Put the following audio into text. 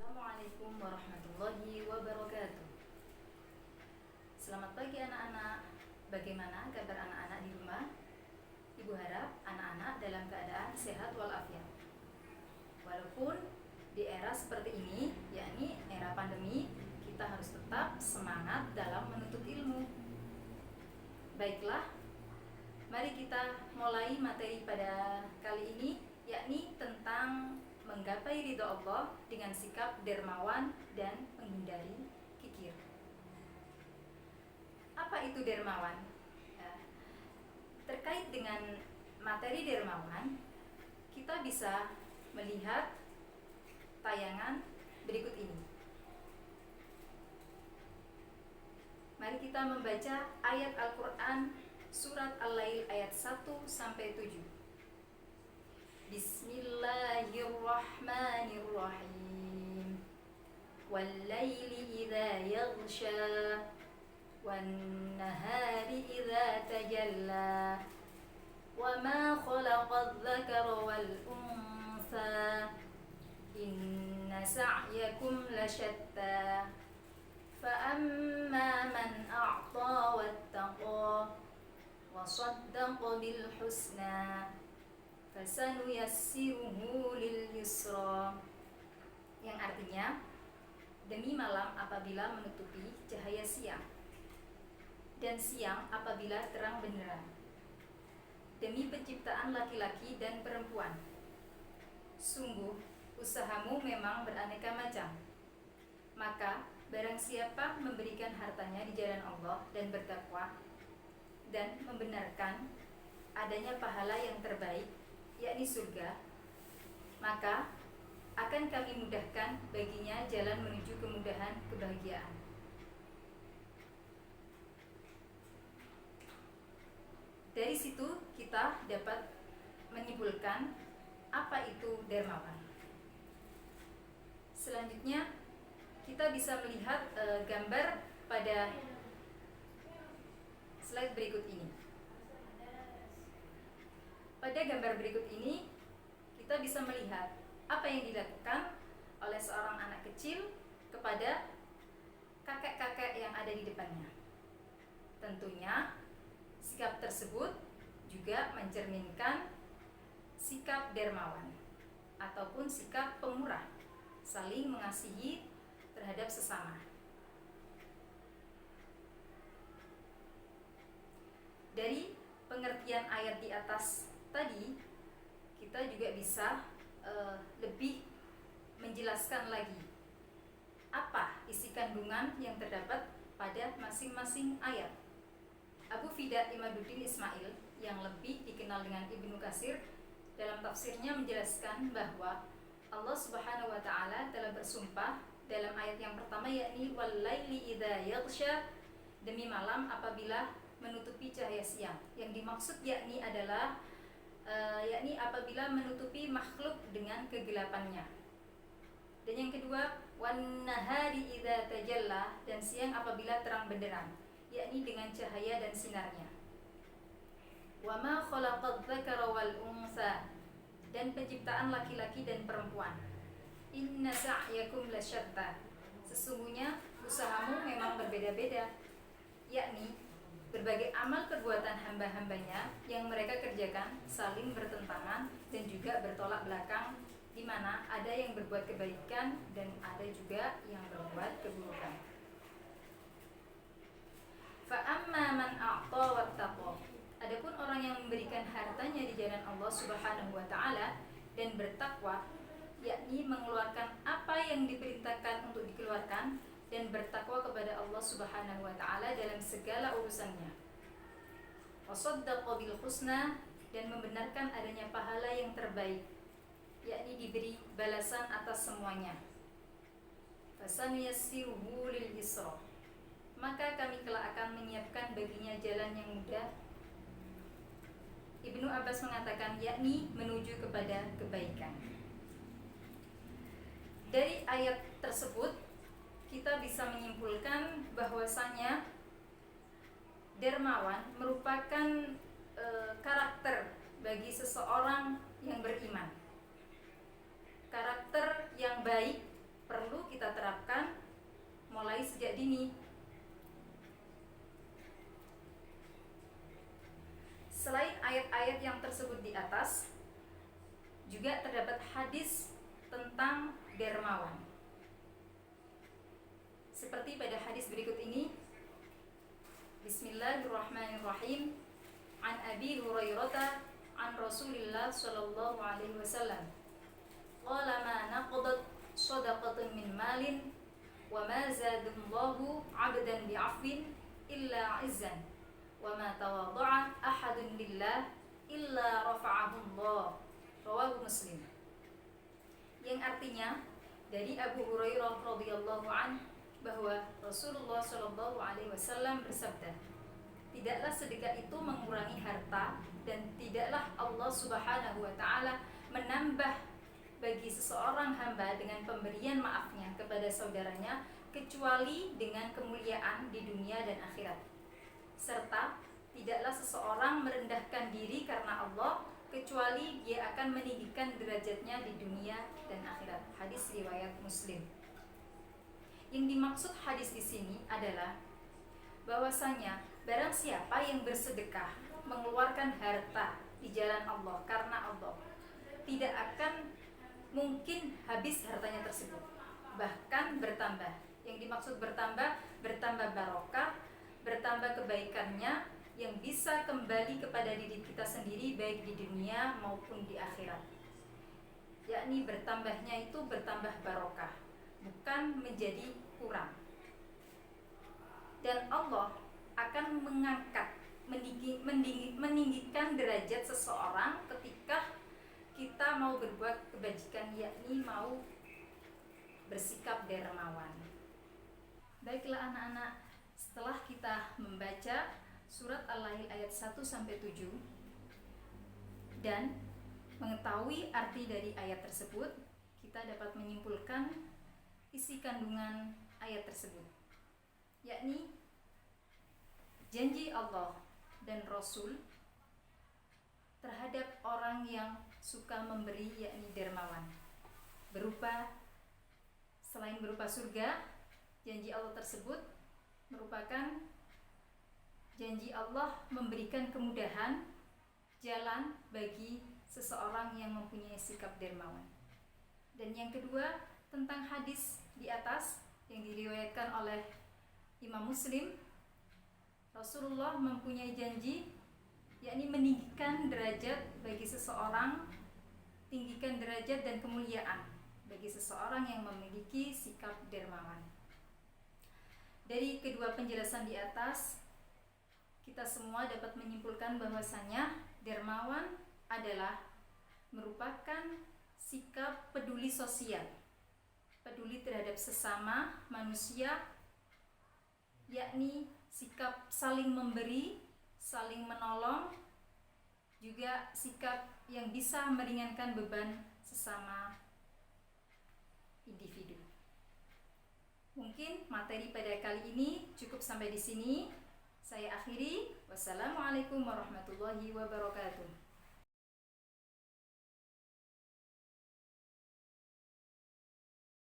Assalamualaikum warahmatullahi wabarakatuh. Selamat pagi anak-anak. Bagaimana kabar anak-anak di rumah? Ibu harap anak-anak dalam keadaan sehat walafiat. Walaupun di era seperti ini, yakni era pandemi, kita harus tetap semangat dalam menuntut ilmu. Baiklah, mari kita mulai materi pada kali ini, yakni tentang menggapai ridha Allah dengan sikap dermawan dan menghindari kikir. Apa itu dermawan? Terkait dengan materi dermawan, kita bisa melihat tayangan berikut ini. Mari kita membaca ayat Al-Quran surat Al-Lail ayat 1-7. Bismillahirrahmanirrahim. Wal-laili idza yaghsha wan-nahari idza tajalla wa ma khalaqadz-dzakara wal-untha inna sa'yakum lasyatta fa amma man a'ta wattaqa wa saddaqa bil husna fasanuyassiruhu lil yusra, yang artinya demi malam apabila menutupi cahaya siang dan siang apabila terang benderang, demi penciptaan laki-laki dan perempuan, sungguh usahamu memang beraneka macam, maka barang siapa memberikan hartanya di jalan Allah dan bertakwa dan membenarkan adanya pahala yang terbaik, yakni surga, maka akan kami mudahkan baginya jalan menuju kemudahan kebahagiaan. Dari situ kita dapat menyimpulkan apa itu dermawan. Selanjutnya kita bisa melihat gambar pada slide berikut ini. Pada gambar berikut ini kita bisa melihat apa yang dilakukan oleh seorang anak kecil kepada kakek-kakek yang ada di depannya. Tentunya sikap tersebut juga mencerminkan sikap dermawan ataupun sikap pemurah, saling mengasihi terhadap sesama. Dari pengertian ayat di atas tadi, kita juga bisa lebih menjelaskan lagi apa isi kandungan yang terdapat pada masing-masing ayat. Abu Fida Imaduddin Ismail, yang lebih dikenal dengan Ibnu Katsir, dalam tafsirnya menjelaskan bahwa Allah Subhanahu wa taala telah bersumpah dalam ayat yang pertama, yakni wal-laili idza yaghsha, demi malam apabila menutupi cahaya siang. Yang dimaksud yakni adalah yakni apabila menutupi makhluk dengan kegelapannya. Dan yang kedua, wan-nahari idza tajalla, dan siang apabila terang benderang, yakni dengan cahaya dan sinarnya. Wa ma khalaqadz-dzakara wal-untha, dan penciptaan laki-laki dan perempuan. Inna sa'yakum lasyatta, sesungguhnya usahamu memang berbeda-beda, yakni berbagai amal perbuatan hamba-hambanya yang mereka kerjakan saling bertentangan dan juga bertolak belakang, di mana ada yang berbuat kebaikan dan ada juga yang berbuat keburukan. Fa amma man a'ta wattaqa, adapun orang yang memberikan hartanya di jalan Allah Subhanahu wa taala dan bertakwa, yakni mengeluarkan apa yang diperintahkan untuk dikeluarkan dan bertakwa kepada Allah Subhanahu wa taala dalam segala urusannya. Wasaddaqa bil husna, dan membenarkan adanya pahala yang terbaik, yakni diberi balasan atas semuanya. Fasanuyassiruhu lil yusra, maka kami kelak akan menyiapkan baginya jalan yang mudah. Ibnu Abbas mengatakan yakni menuju kepada kebaikan. Dari ayat tersebut kita bisa menyimpulkan bahwasanya dermawan merupakan karakter bagi seseorang yang beriman. Karakter yang baik perlu kita terapkan mulai sejak dini. Selain ayat-ayat yang tersebut di atas, juga terdapat hadis tentang dermawan. Seperti pada hadis berikut ini. Bismillahirrahmanirrahim. An Abi Hurairah an Rasulillah sallallahu alaihi wasallam. Qala ma naqadat shadaqatan min malin wa ma zadallahu 'abdan bi'afwin illa 'izzan wa ma tawadda'a ahadun lillah illa rafa'ahu Allah. Rawahu Muslim. Yang artinya dari Abu Hurairah radhiyallahu an bahwa Rasulullah shallallahu alaihi wasallam bersabda, tidaklah sedekah itu mengurangi harta dan tidaklah Allah Subhanahu wa taala menambah bagi seseorang hamba dengan pemberian maafnya kepada saudaranya kecuali dengan kemuliaan di dunia dan akhirat. Serta tidaklah seseorang merendahkan diri karena Allah kecuali dia akan meninggikan derajatnya di dunia dan akhirat. Hadis riwayat Muslim. Yang dimaksud hadis di sini adalah bahwasanya barang siapa yang bersedekah mengeluarkan harta di jalan Allah karena Allah, tidak akan mungkin habis hartanya tersebut, bahkan bertambah. Yang dimaksud bertambah barokah, bertambah kebaikannya yang bisa kembali kepada diri kita sendiri baik di dunia maupun di akhirat. Yakni bertambahnya itu bertambah barokah, bukan menjadi kurang. Dan Allah akan mengangkat, meninggikan derajat seseorang ketika kita mau berbuat kebajikan, yakni mau bersikap dermawan. Baiklah anak-anak, setelah kita membaca surat Al-Lail ayat 1-7 dan mengetahui arti dari ayat tersebut, kita dapat menyimpulkan isi kandungan ayat tersebut, yakni janji Allah dan Rasul terhadap orang yang suka memberi, yakni dermawan, selain berupa surga. Janji Allah tersebut merupakan janji Allah memberikan kemudahan jalan bagi seseorang yang mempunyai sikap dermawan. Dan yang kedua, tentang hadis di atas yang diriwayatkan oleh Imam Muslim, Rasulullah mempunyai janji, yakni meninggikan derajat bagi seseorang, tinggikan derajat dan kemuliaan bagi seseorang yang memiliki sikap dermawan. Dari kedua penjelasan di atas, kita semua dapat menyimpulkan bahwasanya dermawan adalah merupakan sikap peduli sosial, peduli terhadap sesama manusia, yakni sikap saling memberi, saling menolong, juga sikap yang bisa meringankan beban sesama individu. Mungkin materi pada kali ini cukup sampai di sini. Saya akhiri. Wassalamualaikum warahmatullahi wabarakatuh.